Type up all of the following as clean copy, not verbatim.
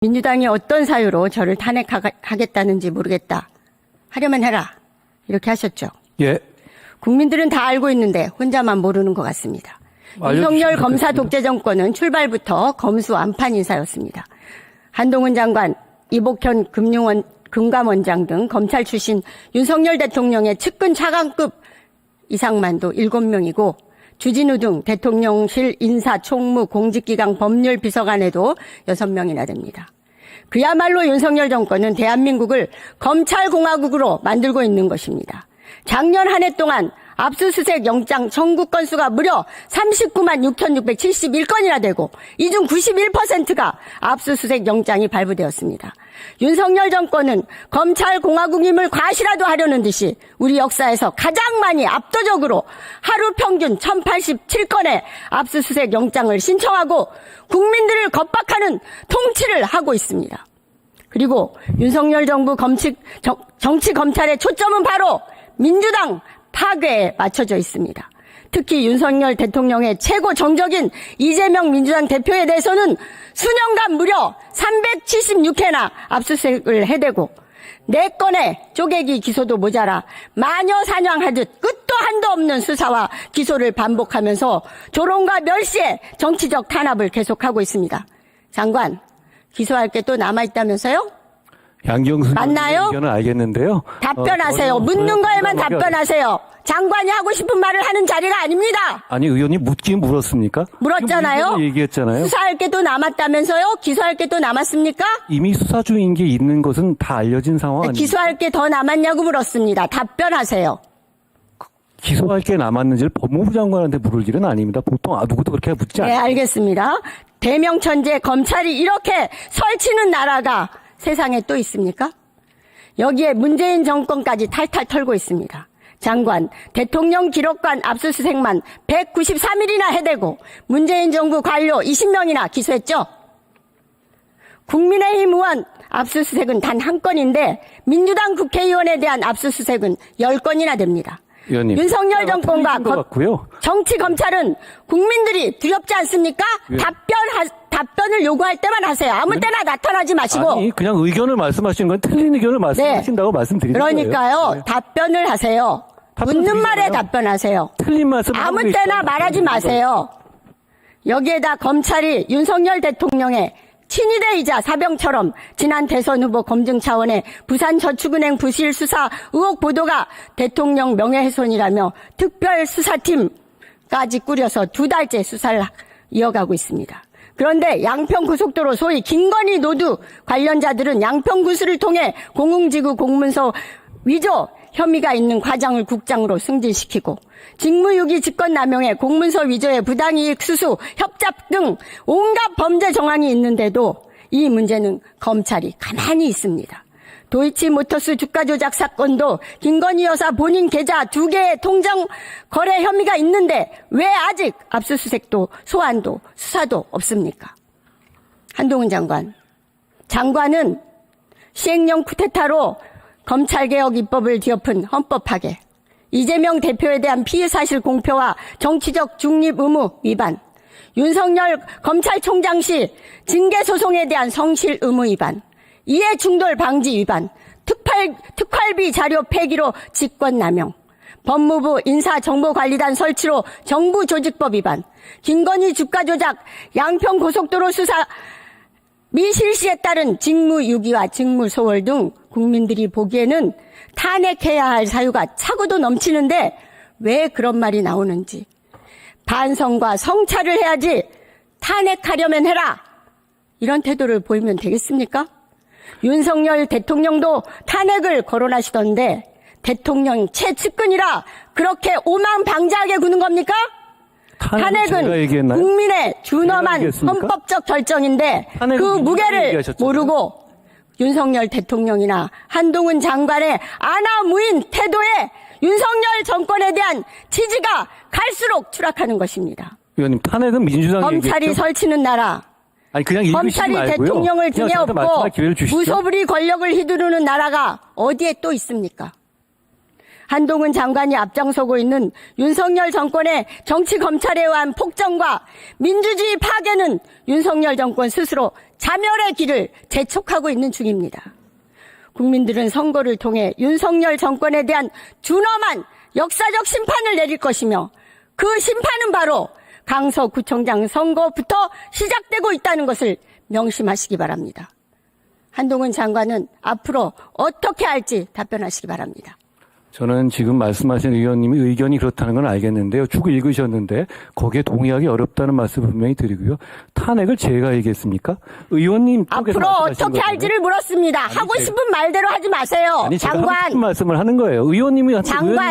민주당이 어떤 사유로 저를 탄핵하겠다는지 모르겠다. 하려면 해라. 이렇게 하셨죠. 예. 국민들은 다 알고 있는데 혼자만 모르는 것 같습니다. 윤석열 검사 독재 정권은 출발부터 검수완판 인사였습니다. 한동훈 장관, 이복현 금감원장 등 검찰 출신 윤석열 대통령의 측근 차관급 이상만도 7명이고 주진우 등 대통령실 인사, 총무, 공직기강 법률 비서관에도 6명이나 됩니다. 그야말로 윤석열 정권은 대한민국을 검찰공화국으로 만들고 있는 것입니다. 작년 한 해 동안 압수수색 영장 청구 건수가 무려 39만 6,671건이나 되고 이 중 91%가 압수수색 영장이 발부되었습니다. 윤석열 정권은 검찰공화국임을 과시라도 하려는 듯이 우리 역사에서 가장 많이 압도적으로 하루 평균 1,087건의 압수수색 영장을 신청하고 국민들을 겁박하는 통치를 하고 있습니다. 그리고 윤석열 정부 정치 검찰의 초점은 바로 민주당 파괴에 맞춰져 있습니다. 특히 윤석열 대통령의 최고 정적인 이재명 민주당 대표에 대해서는 수년간 무려 376회나 압수수색을 해대고 4건의 쪼개기 기소도 모자라 마녀 사냥하듯 끝도 한도 없는 수사와 기소를 반복하면서 조롱과 멸시의 정치적 탄압을 계속하고 있습니다. 장관, 기소할 게 또 남아있다면서요? 양경수 맞나요? 의견은 알겠는데요. 답변하세요. 묻는 거에만 답변하세요. 장관이 하고 싶은 말을 하는 자리가 아닙니다. 아니 의원님 묻긴 물었습니까? 물었잖아요. 얘기했잖아요. 수사할 게 또 남았다면서요? 기소할 게 또 남았습니까? 이미 수사 중인 게 있는 것은 다 알려진 상황 아닙니까? 기소할 게 더 남았냐고 물었습니다. 답변하세요. 기소할 게 남았는지를 법무부 장관한테 물을 일은 아닙니다. 보통 누구도 그렇게 묻지 않습니다. 네, 알겠습니다. 대명천재 검찰이 이렇게 설치는 나라가 세상에 또 있습니까? 여기에 문재인 정권까지 탈탈 털고 있습니다. 장관, 대통령 기록관 압수수색만 193일이나 해대고 문재인 정부 관료 20명이나 기소했죠? 국민의힘 의원 압수수색은 단 1건인데 민주당 국회의원에 대한 압수수색은 10건이나 됩니다. 의원님, 윤석열 정권과 정치 검찰은 국민들이 두렵지 않습니까? 예. 답변을 요구할 때만 하세요. 아무 때나 나타나지 마시고. 아니 그냥 의견을 말씀하시는 건 틀린 의견을 말씀하신다고 말씀드리는 그러니까요. 거예요. 네. 답변을 하세요. 묻는 말에 답변하세요. 틀린 말씀 아무 때나 말하지 마세요. 여기에다 검찰이 윤석열 대통령의 친위대이자 사병처럼 지난 대선 후보 검증 차원의 부산저축은행 부실 수사 의혹 보도가 대통령 명예훼손이라며 특별수사팀까지 꾸려서 2달째 수사를 이어가고 있습니다. 그런데 양평고속도로 소위 김건희 노두 관련자들은 양평구수를 통해 공흥지구 공문서 위조 혐의가 있는 과장을 국장으로 승진시키고 직무유기 직권남용에 공문서 위조의 부당이익 수수, 협잡 등 온갖 범죄 정황이 있는데도 이 문제는 검찰이 가만히 있습니다. 도이치모터스 주가 조작 사건도 김건희 여사 본인 계좌 2개의 통장 거래 혐의가 있는데 왜 아직 압수수색도 소환도 수사도 없습니까? 한동훈 장관은 시행령 쿠데타로 검찰개혁 입법을 뒤엎은 헌법 파괴, 이재명 대표에 대한 피의사실 공표와 정치적 중립 의무 위반, 윤석열 검찰총장 시 징계소송에 대한 성실 의무 위반, 이해충돌 방지 위반, 특활비 자료 폐기로 직권남용, 법무부 인사정보관리단 설치로 정부조직법 위반, 김건희 주가 조작, 양평고속도로 수사 미실시에 따른 직무유기와 직무소홀 등 국민들이 보기에는 탄핵해야 할 사유가 차고도 넘치는데 왜 그런 말이 나오는지, 반성과 성찰을 해야지 탄핵하려면 해라, 이런 태도를 보이면 되겠습니까? 윤석열 대통령도 탄핵을 거론하시던데 대통령 최측근이라 그렇게 오만방자하게 구는 겁니까? 탄핵은 국민의 준엄한 헌법적 결정인데 그 무게를 모르고 윤석열 대통령이나 한동훈 장관의 아나무인 태도에 윤석열 정권에 대한 지지가 갈수록 추락하는 것입니다. 의원님, 탄핵은 민주당이 검찰이 얘기했죠? 설치는 나라, 아니 그냥 검찰이 대통령을 등에 업고 무소불위 권력을 휘두르는 나라가 어디에 또 있습니까? 한동훈 장관이 앞장서고 있는 윤석열 정권의 정치 검찰에 의한 폭정과 민주주의 파괴는 윤석열 정권 스스로 자멸의 길을 재촉하고 있는 중입니다. 국민들은 선거를 통해 윤석열 정권에 대한 준엄한 역사적 심판을 내릴 것이며 그 심판은 바로 강서구청장 선거부터 시작되고 있다는 것을 명심하시기 바랍니다. 한동훈 장관은 앞으로 어떻게 할지 답변하시기 바랍니다. 저는 지금 말씀하신 의원님의 의견이 그렇다는 건 알겠는데요. 쭉 읽으셨는데 거기에 동의하기 어렵다는 말씀 분명히 드리고요. 탄핵을 제가 얘기했습니까? 의원님 쪽에서 앞으로 말씀하신 어떻게 거잖아요. 할지를 물었습니다. 하고 싶은 말대로 하지 마세요. 아니, 제가 하고 싶은 장관, 말씀을 하는 거예요. 의원님이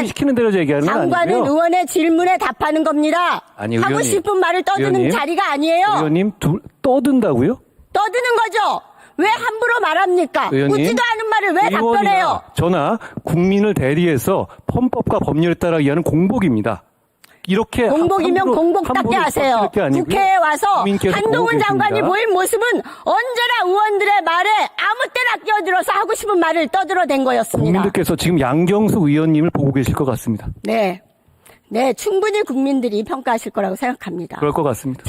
시키는 대로 얘기하는 건 장관은 아니고요. 의원의 질문에 답하는 겁니다. 아니, 하고 의원님, 싶은 말을 떠드는 의원님, 자리가 아니에요. 의원님 떠든다고요? 떠드는 거죠. 왜 함부로 말합니까? 의원님, 묻지도 않은 말을 왜 의원이나 답변해요? 저나 국민을 대리해서 헌법과 법률에 따라 이하는 공복입니다. 이렇게 공복이면 함부로- 공복답게 함부로 하세요. 뻗칠 게 아니고요. 국회에 와서 국민께서 한동훈 보고 장관이 계십니다. 보인 모습은 언제나 의원들의 말에 아무 때나 끼어들어서 하고 싶은 말을 떠들어댄 거였습니다. 국민들께서 지금 양경수 의원님을 보고 계실 것 같습니다. 네, 충분히 국민들이 평가하실 거라고 생각합니다. 그럴 것 같습니다.